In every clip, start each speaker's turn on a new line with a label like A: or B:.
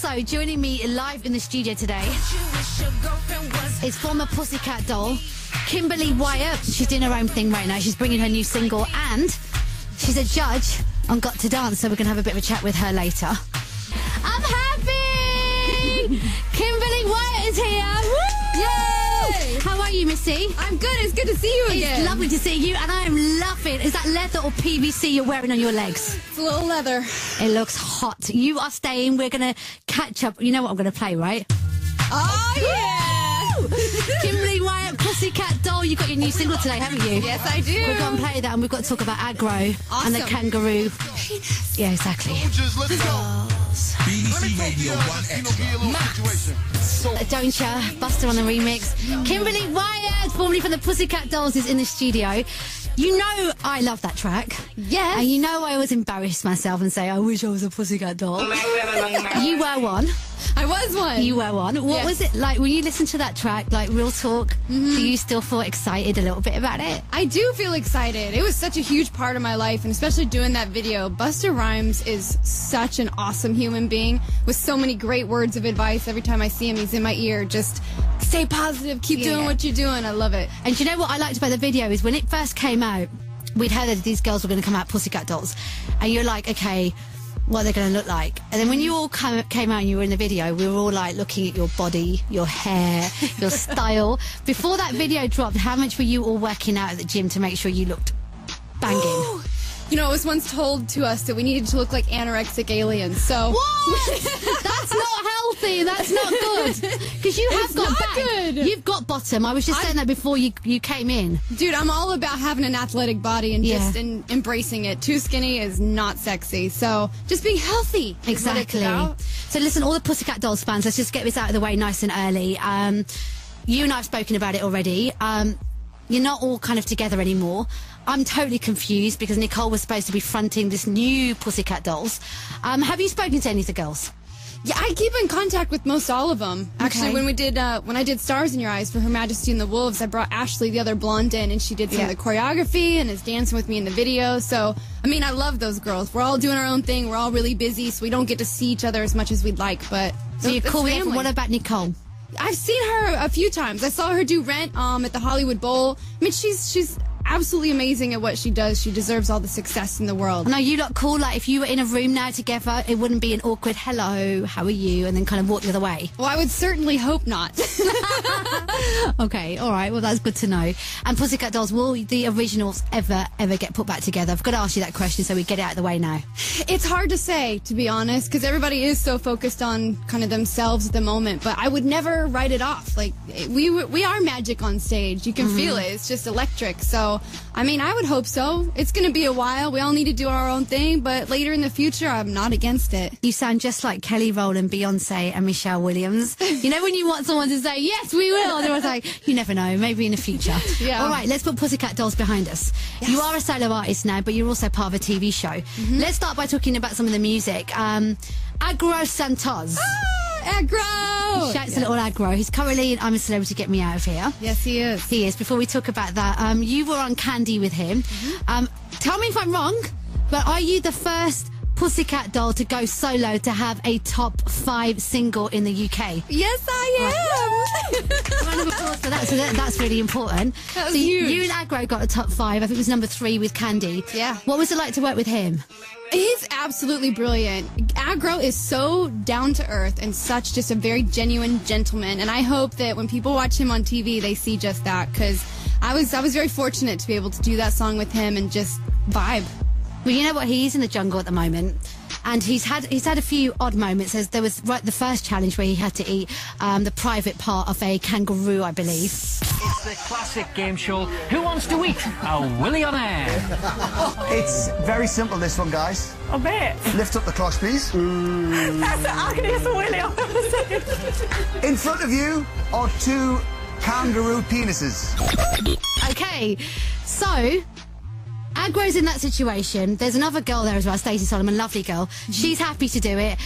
A: Also joining me live in the studio today is former Pussycat doll Kimberly Wyatt. She's doing her own thing right now. She's bringing her new single and she's a judge on Got to Dance, so we're going to have a bit of a chat with her later. I'm happy! Kimberly Wyatt is here! Woo! Yay! How are you, Missy?
B: I'm good. It's good to see you again.
A: It's lovely to see you, and I am loving. Is that leather or PVC you're wearing on your legs?
B: It's a little leather.
A: It looks hot. You are staying. We're going to catch up. You know what I'm going to play, right?
B: Oh, yeah!
A: Kimberly Wyatt, Pussycat Doll. You've got your new single today, haven't you?
B: Yes, I do.
A: We're going to play that, and we've got to talk about aggro and the kangaroo. Yeah, exactly.
C: BBC Radio 1 Extra.
A: Don't ya? Buster on the remix. Kimberly Wyatt, formerly from the Pussycat Dolls, is in the studio. You know I love that track.
B: Yes.
A: And you know I always embarrass myself and say, I wish I was a Pussycat Doll. You were one.
B: I was one.
A: You were one. What was it like when you listened to that track, like real talk? Do you still feel excited a little bit about it?
B: I do feel excited. It was such a huge part of my life, and especially doing that video. Busta Rhymes is such an awesome human being with so many great words of advice. Every time I see him, he's in my ear. Just stay positive, keep doing what you're doing. I love it.
A: And you know what I liked about the video is when it first came out, we'd heard that these girls were going to come out Pussycat Dolls, and you're like, okay, what they're going to look like. And then when you all came out and you were in the video, we were all like looking at your body, your hair, your style. Before that video dropped, how much were you all working out at the gym to make sure you looked banging?
B: You know, it was once told to us that we needed to look like anorexic aliens, so...
A: What? That's not healthy. That's not good. Because you have got back.
B: Good.
A: You've got bottom. I was just saying that before you came in.
B: Dude, I'm all about having an athletic body and just embracing it. Too skinny is not sexy, so just being healthy.
A: Exactly. So listen, all the Pussycat Dolls fans, let's just get this out of the way nice and early. You and I have spoken about it already. You're not all kind of together anymore. I'm totally confused because Nicole was supposed to be fronting this new Pussycat Dolls. Have you spoken to any of the girls?
B: Yeah, I keep in contact with most all of them. Actually, when I did Stars in Your Eyes for Her Majesty and the Wolves, I brought Ashley, the other blonde, in, and she did some of the choreography and is dancing with me in the video. So, I mean, I love those girls. We're all doing our own thing. We're all really busy, so we don't get to see each other as much as we'd like. But
A: so you're cool with it. What about Nicole?
B: I've seen her a few times. I saw her do Rent at the Hollywood Bowl. I mean, she's absolutely amazing at what she does. She deserves all the success in the world.
A: No, you look cool. Like, if you were in a room now together, it wouldn't be an awkward hello, how are you, and then kind of walk the other way.
B: Well, I would certainly hope not.
A: Okay, all right. Well, that's good to know. And Pussycat Dolls, will the originals ever get put back together? I've got to ask you that question so we get it out of the way now.
B: It's hard to say, to be honest, because everybody is so focused on kind of themselves at the moment. But I would never write it off. Like, we are magic on stage. You can feel it. It's just electric. So, I mean, I would hope so. It's going to be a while. We all need to do our own thing. But later in the future, I'm not against it.
A: You sound just like Kelly Rowland, Beyonce, and Michelle Williams. You know when you want someone to say, yes, we will. And everyone's like, you never know. Maybe in the future.
B: Yeah.
A: All right, let's put Pussycat Dolls behind us. Yes. You are a solo artist now, but you're also part of a TV show. Let's start by talking about some of the music. Aggro Santos.
B: Aggro!
A: Shouts a little aggro. He's currently in I'm a Celebrity, Get Me Out of Here.
B: Yes, he is.
A: He is. Before we talk about that, you were on Candy with him. Tell me if I'm wrong, but are you the first Pussycat Doll to go solo to have a top 5 single in the UK?
B: Yes, I am.
A: Round of applause for that. So that's really important.
B: That was huge.
A: You and Aggro got a top 5. I think it was number 3 with Candy.
B: Yeah.
A: What was it like to work with him?
B: He's absolutely brilliant. Aggro is so down to earth and such just a very genuine gentleman. And I hope that when people watch him on TV, they see just that. Because I was very fortunate to be able to do that song with him and just vibe.
A: Well, you know what? He's in the jungle at the moment. And he's had a few odd moments. There was the first challenge where he had to eat the private part of a kangaroo, I believe.
D: It's the classic game show, Who Wants to Eat a Willy on Air?
E: It's very simple, this one, guys.
F: I bet.
E: Lift up the cloche, please.
F: That's it. I can hear some Willy on air.
E: In front of you are 2 kangaroo penises.
A: Okay, so Aggro's in that situation. There's another girl there as well, Stacey Solomon, lovely girl. She's happy to do it.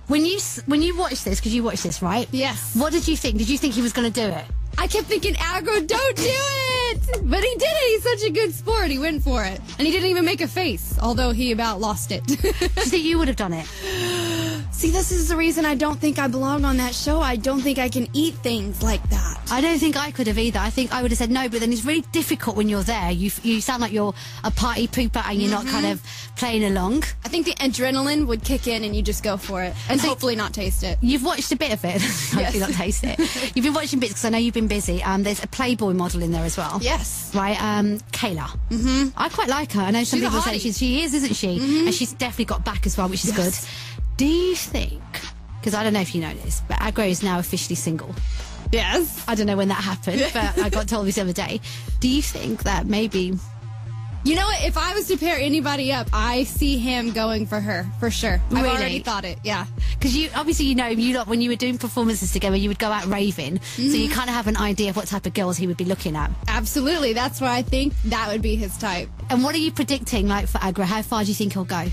A: When you watched this, because you watched this, right?
B: Yes.
A: What did you think? Did you think he was going to do it?
B: I kept thinking, Aggro, don't do it! But he did it. He's such a good sport. He went for it. And he didn't even make a face, although he about lost it.
A: Do you think you would have done it?
B: See, this is the reason I don't think I belong on that show. I don't think I can eat things like that.
A: I don't think I could have either. I think I would have said no, but then it's really difficult when you're there. You sound like you're a party pooper and you're not kind of playing along.
B: I think the adrenaline would kick in and you just go for it and hopefully not taste it.
A: You've watched a bit of it. Hopefully not taste it. You've been watching bits because I know you've been busy. There's a Playboy model in there as well.
B: Yes.
A: Right, Kayla. I quite like her. I know some
B: She's a
A: people say
B: hottie.
A: she is, isn't she? And she's definitely got back as well, which is good. Do you think, because I don't know if you know this, but Aggro is now officially single.
B: Yes.
A: I don't know when that happened, but I got told this the other day. Do you think that maybe...
B: You know what? If I was to pair anybody up, I see him going for her, for sure. I've already thought it, yeah.
A: Because you obviously, you know, you lot, when you were doing performances together, you would go out raving, so you kind of have an idea of what type of girls he would be looking at.
B: Absolutely. That's why I think that would be his type.
A: And what are you predicting, like, for Aggro? How far do you think he'll go?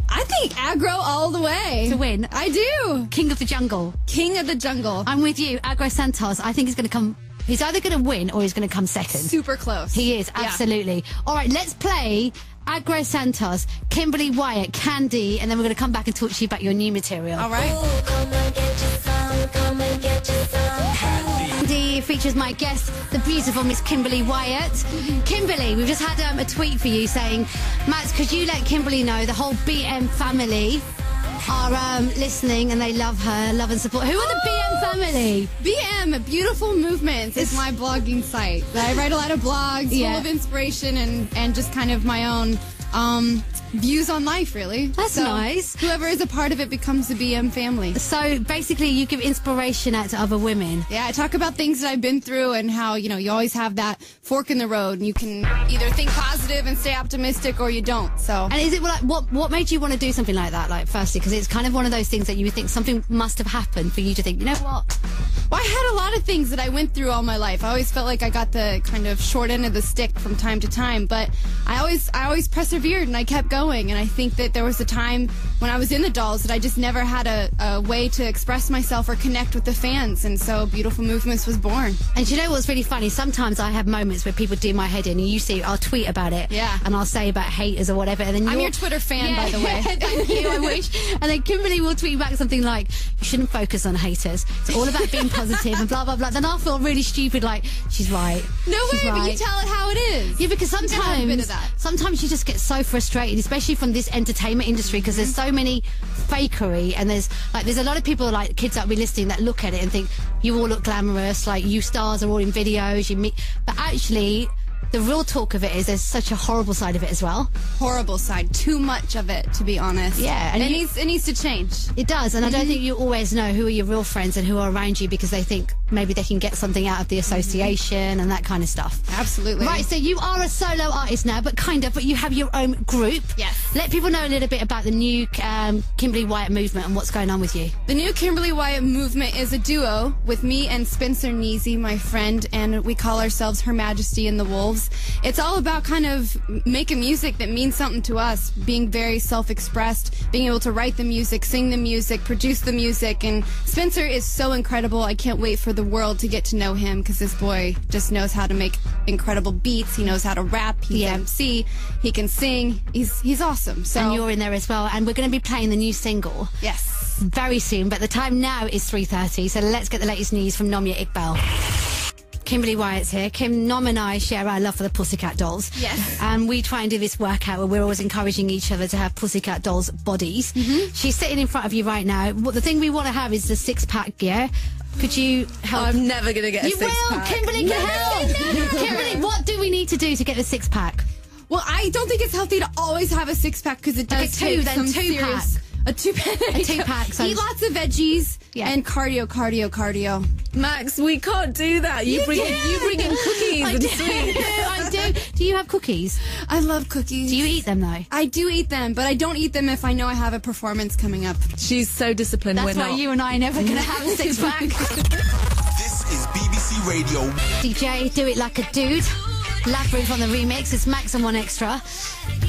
B: I think Aggro all the way.
A: To win?
B: I do.
A: King of the jungle.
B: King of the jungle.
A: I'm with you. Aggro Santos, I think he's going to come... He's either going to win or he's going to come second.
B: Super close.
A: He is, absolutely. Yeah. All right, let's play Aggro Santos, Kimberly Wyatt, Candy, and then we're going to come back and talk to you about your new material.
B: All right.
G: Ooh, come and get you some, come and get you some.
A: Candy features my guest, the beautiful Miss Kimberly Wyatt. Kimberly, we've just had a tweet for you saying, Max, could you let Kimberly know the whole BM family are listening and they love her, love and support. Who are the BM family?
B: BM, Beautiful Movements, is my blogging site. I write a lot of blogs full of inspiration and just kind of my own views on life, really.
A: That's nice.
B: Whoever is a part of it becomes the BM family.
A: So basically you give inspiration out to other women.
B: Yeah, I talk about things that I've been through and how, you know, you always have that fork in the road and you can either think positive and stay optimistic or you don't. So.
A: And is it like what made you want to do something like that? Like, firstly, because it's kind of one of those things that you would think something must have happened for you to think, you know what?
B: Well, I had a lot of things that I went through all my life. I always felt like I got the kind of short end of the stick from time to time, but I always persevered and I kept going. And I think that there was a time when I was in the Dolls that I just never had a way to express myself or connect with the fans. And so Beautiful Movements was born.
A: And you know what's really funny? Sometimes I have moments where people do my head in and you see, I'll tweet about it.
B: Yeah.
A: And I'll say about haters or whatever. And then
B: I'm your Twitter fan, by the way.
A: Thank you, I wish. And then Kimberly will tweet back something like, you shouldn't focus on haters. It's all about being positive and blah, blah, blah. Then I'll feel really stupid, like, she's right.
B: No
A: she's
B: way,
A: right.
B: but you tell it how it is.
A: Yeah, because
B: You gotta have a bit of
A: sometimes
B: that.
A: you just get so frustrated, especially from this entertainment industry, because there's so many fakery, and there's a lot of people, like kids that will be listening, that look at it and think you all look glamorous, like you stars are all in videos, but actually the real talk of it is there's such a horrible side of it as well.
B: Horrible side. Too much of it, to be honest.
A: Yeah, and
B: it needs to change.
A: It does, and I don't think you always know who are your real friends and who are around you, because they think maybe they can get something out of the association and that kind of stuff.
B: Absolutely.
A: Right, so you are a solo artist now, but you have your own group.
B: Yes.
A: Let people know a little bit about the new Kimberly Wyatt movement and what's going on with you.
B: The new Kimberly Wyatt movement is a duo with me and Spencer Neasy, my friend, and we call ourselves Her Majesty and the Wolves. It's all about kind of making music that means something to us, being very self-expressed, being able to write the music, sing the music, produce the music, and Spencer is so incredible. I can't wait for the world to get to know him, because this boy just knows how to make incredible beats. He knows how to rap. He's MC. He can sing. He's awesome. So
A: And you're in there as well, and we're going to be playing the new single.
B: Yes.
A: Very soon, but the time now is 3:30, so let's get the latest news from Nomia Iqbal. Kimberly Wyatt's here. Kim, Nom and I share our love for the Pussycat Dolls.
B: Yes.
A: And we try and do this workout where we're always encouraging each other to have Pussycat Dolls bodies. She's sitting in front of you right now. The thing we want to have is the six-pack, yeah? Could you help?
F: I'm never going to get a
A: You will!
F: six-pack.
A: Kimberly can help! Kimberly, what do we need to do to get the six-pack?
B: Well, I don't think it's healthy to always have a six-pack, because it does
A: Okay,
B: take some
A: two-pack.
B: serious... A two-pack.
A: A two-pack. So
B: Eat lots of veggies and cardio.
F: Max, we can't do that. You bring in cookies and sweets.
A: I do. Do you have cookies?
B: I love cookies.
A: Do you eat them, though?
B: I do eat them, but I don't eat them if I know I have a performance coming up.
F: She's so disciplined.
A: That's
F: we're
A: why
F: not.
A: you and I are never going to have a six-pack.
C: This is BBC Radio.
A: DJ, do it like a dude. Labyrinth on the remix. It's Max and One Extra.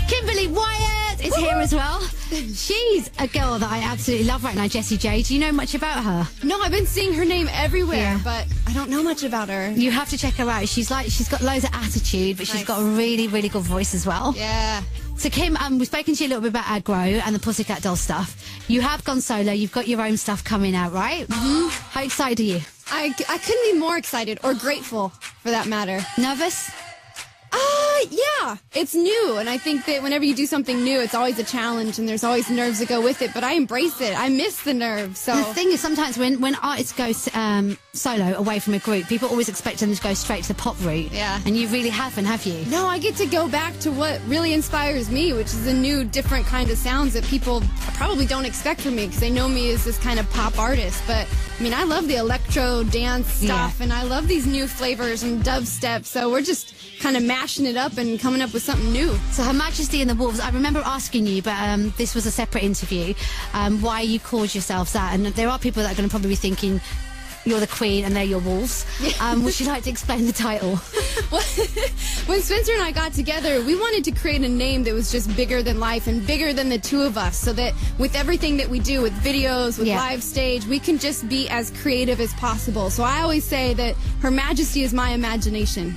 A: Kimberly Wyatt is here as well. She's a girl that I absolutely love right now, Jessie J. Do you know much about her?
B: No, I've been seeing her name everywhere,
A: Yeah.
B: but I don't know much about her.
A: You have to check her out. She's got loads of attitude, but she's got a really, really good voice as well.
B: Yeah.
A: So, Kim, we've spoken to you a little bit about Aggro and the Pussycat Dolls stuff. You have gone solo. You've got your own stuff coming out, right? Mm-hmm. How excited are you?
B: I couldn't be more excited or grateful, for that matter.
A: Nervous?
B: Yeah, it's new, and I think that whenever you do something new, it's always a challenge, and there's always nerves that go with it, but I embrace it. I miss the nerves, so...
A: The thing is, sometimes when artists go solo, away from a group, people always expect them to go straight to the pop route.
B: Yeah.
A: And you really haven't, have you?
B: No, I get to go back to what really inspires me, which is a new, different kind of sounds that people probably don't expect from me, because they know me as this kind of pop artist, but... I mean, I love the electro dance stuff, and I love these new flavors and dubstep, so we're just kind of mashing it up and coming up with something new.
A: So Her Majesty and the Wolves, I remember asking you, but this was a separate interview, why you called yourselves that, and there are people that are going to probably be thinking you're the queen and they're your wolves. Would you like to explain the title?
B: Well, when Spencer and I got together, we wanted to create a name that was just bigger than life and bigger than the two of us, so that with everything that we do, with videos, with live stage, we can just be as creative as possible. So I always say that Her Majesty is my imagination.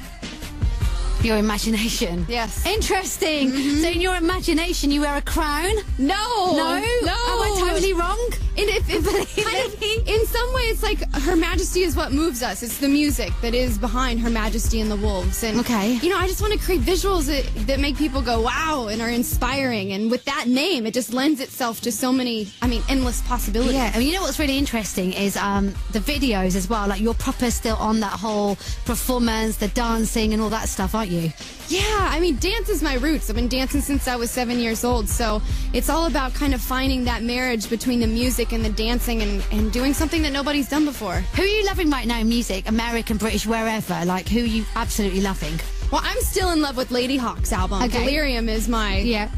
A: Your imagination?
B: Yes.
A: Interesting. Mm-hmm. So in your imagination, you wear a crown?
B: No.
A: Am I totally wrong?
B: In some way, it's like Her Majesty is what moves us. It's the music that is behind Her Majesty and the Wolves. And, you know, I just want to create visuals that make people go, wow, and are inspiring. And with that name, it just lends itself to so many, endless possibilities.
A: Yeah, you know what's really interesting is the videos as well. Like, you're proper still on that whole performance, the dancing and all that stuff, aren't you?
B: Yeah, dance is my roots. I've been dancing since I was 7 years old, so it's all about kind of finding that marriage between the music and the dancing and doing something that nobody's done before.
A: Who are you loving right now in music? American, British, wherever? Like, who are you absolutely loving?
B: Well, I'm still in love with Lady Hawk's album.
A: Okay.
B: Delirium is my...
A: Yeah.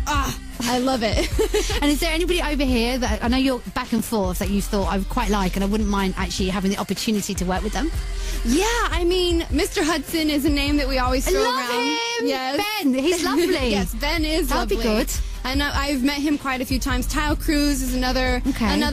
B: I love it.
A: And is there anybody over here that I know you're back and forth that you thought I would quite like, and I wouldn't mind actually having the opportunity to work with them?
B: Yeah, Mr. Hudson is a name that we always throw
A: around.
B: Him. Yes.
A: Ben, he's lovely.
B: Yes, Ben is lovely.
A: That'd be good.
B: And I've met him quite a few times. Tyle Cruz is another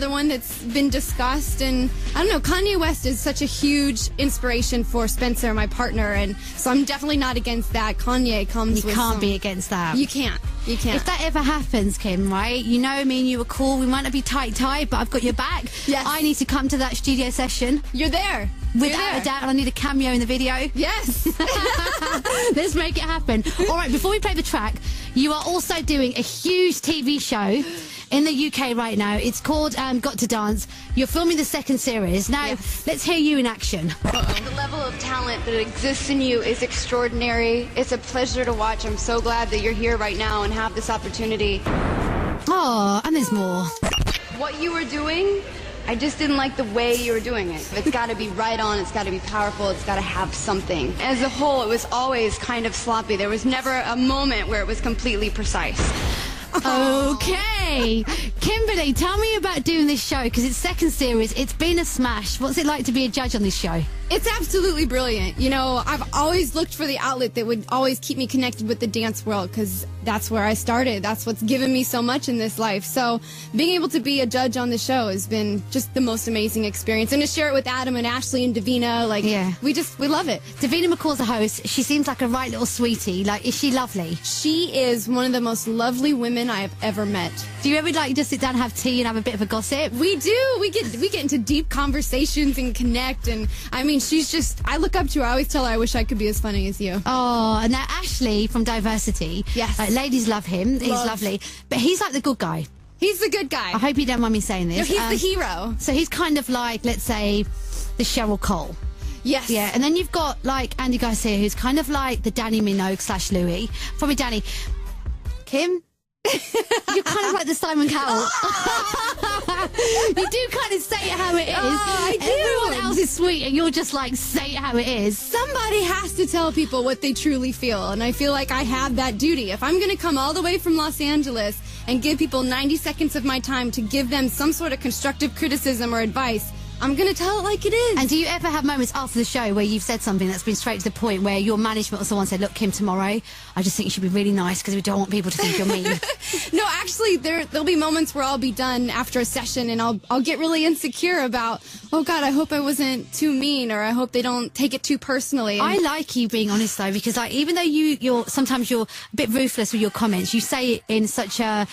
B: one that's been discussed. And I don't know, Kanye West is such a huge inspiration for Spencer, my partner. And so I'm definitely not against that. Kanye comes with
A: You can't be against that.
B: You can't.
A: If that ever happens, Kim, right? You know me and you were cool. We might not be tight, but I've got your back.
B: Yes.
A: I need to come to that studio session.
B: You're there.
A: Without a doubt, and I need a cameo in the video.
B: Yes.
A: Let's make it happen. All right, before we play the track, you are also doing a huge TV show in the UK right now. It's called Got to Dance. You're filming the second series. Now, let's hear you in action.
B: The level of talent that exists in you is extraordinary. It's a pleasure to watch. I'm so glad that you're here right now and have this opportunity.
A: Oh, and there's more.
B: What you were doing, I just didn't like the way you were doing it. It's got to be right on, it's got to be powerful, it's got to have something. As a whole, it was always kind of sloppy. There was never a moment where it was completely precise.
A: Okay. Kimberly, tell me about doing this show, because it's second series. It's been a smash. What's it like to be a judge on this show?
B: It's absolutely brilliant. You know, I've always looked for the outlet that would always keep me connected with the dance world, because that's where I started. That's what's given me so much in this life. So being able to be a judge on the show has been just the most amazing experience. And to share it with Adam and Ashley and Davina, we love it.
A: Davina McCall's the host. She seems like a right little sweetie. Like, is she lovely?
B: She is one of the most lovely women I have ever met.
A: Do you ever just sit down and have tea and have a bit of a gossip?
B: We do. We get into deep conversations and connect. And she's just, I look up to her. I always tell her I wish I could be as funny as you.
A: Oh, and now Ashley from Diversity.
B: Yes.
A: Ladies love him. He's lovely. But he's like the good guy.
B: He's the good guy.
A: I hope you don't mind me saying this.
B: No, he's the hero.
A: So he's kind of like, let's say, the Cheryl Cole.
B: Yes.
A: Yeah, and then you've got like Andy Garcia, who's kind of like the Danny Minogue / Louis. Probably Danny. Kim? You're kind of like the Simon Cowell. You do kind of say it how it is.
B: I do.
A: Everyone else is sweet and you're just like, say it how it is.
B: Somebody has to tell people what they truly feel, and I feel like I have that duty. If I'm going to come all the way from Los Angeles and give people 90 seconds of my time to give them some sort of constructive criticism or advice, I'm going to tell it like it is.
A: And do you ever have moments after the show where you've said something that's been straight to the point, where your management or someone said, look, Kim, tomorrow, I just think you should be really nice because we don't want people to think you're mean?
B: No, actually, there'll be moments where I'll be done after a session and I'll get really insecure about, oh God, I hope I wasn't too mean, or I hope they don't take it too personally.
A: I like you being honest though, because like, even though you're sometimes you're a bit ruthless with your comments, you say it in such a